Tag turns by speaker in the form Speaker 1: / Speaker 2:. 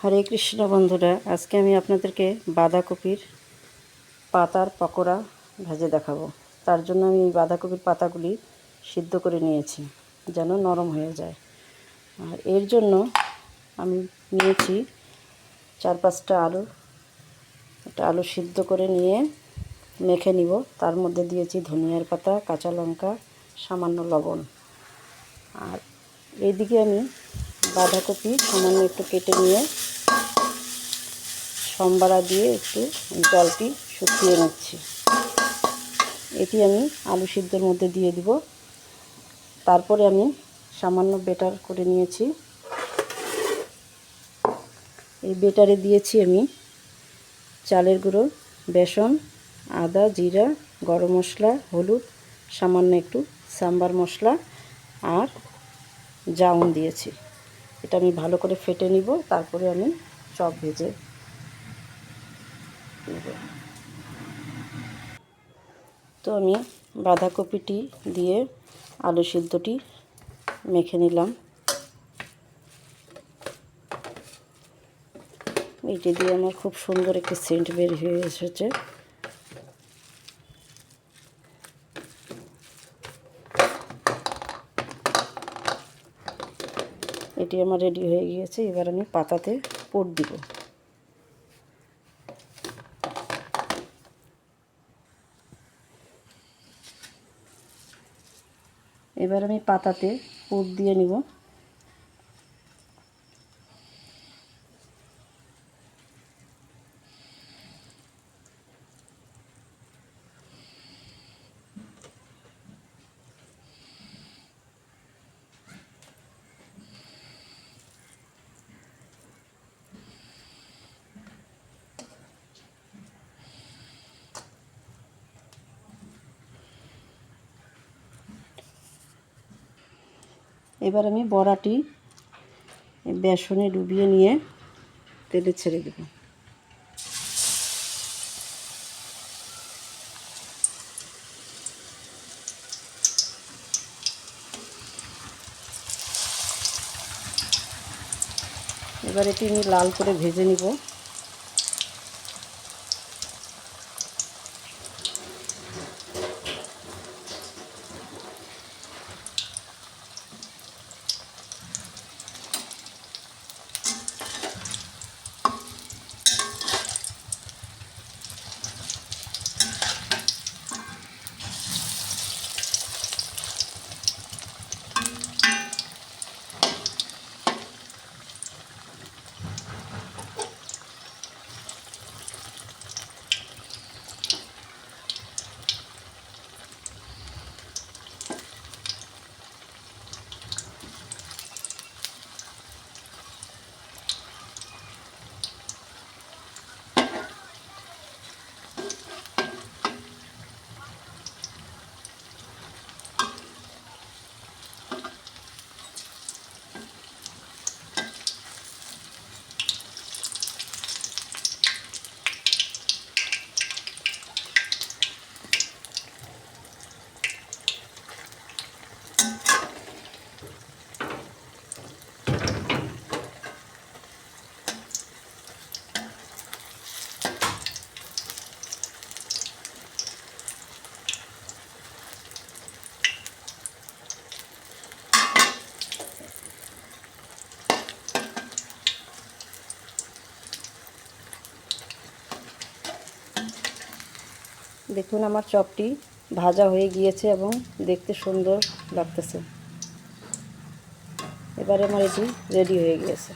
Speaker 1: হরে কৃষ্ণ বন্ধুরা, আজকে আমি আপনাদেরকে বাঁধাকপির পাতার পকোড়া ভেজে দেখাবো। তার জন্য আমি বাঁধাকপির পাতাগুলি সিদ্ধ করে নিয়েছি যেন নরম হয়ে যায়। আর এর জন্য আমি নিয়েছি 4-5টা আলু। একটা আলু সিদ্ধ করে নিয়ে মেখে নিব। তার মধ্যে দিয়েছি ধনিয়ার পাতা, কাঁচা লঙ্কা, সামান্য লবণ। আর এইদিকে আমি বাঁধাকপি সামান্য একটু কেটে নিয়ে সম্বারা দিয়ে একটু জলটি শুকিয়ে নিচ্ছি। এটি আমি আলু সিদ্ধর মধ্যে দিয়ে দিব। তারপরে আমি সামান্য বেটার করে নিয়েছি। এই বেটারে দিয়েছি আমি চালের গুঁড়ো, বেসন, আদা, জিরা, গরম মশলা, হলুদ, সামান্য একটু সাম্বার মশলা আর জাউন দিয়েছি। এটা আমি ভালো করে ফেটে নিব। তারপরে আমি চপ ভেজে নেব। তো আমি বাঁধাকপিটি দিয়ে আলু সিদ্ধটি মেখে নিলাম। এটি দিয়ে আমার খুব সুন্দর একটি সেন্ট বের হয়ে এসেছে। এটি আমার রেডি হয়ে গিয়েছে। এবার আমি পাতাতে পুর দিব। এবার আমি পাতাতে পুর দিয়ে নিব। এবার আমি বড়াটি বেসনে ডুবিয়ে নিয়ে তেলে ছেড়ে দেব। এবার এটি আমি লাল করে ভেজে নিব। দেখুন আমার চপটি ভাজা হয়ে গিয়েছে এবং দেখতে সুন্দর লাগতেছে। এবারে আমার এটি রেডি হয়ে গিয়েছে।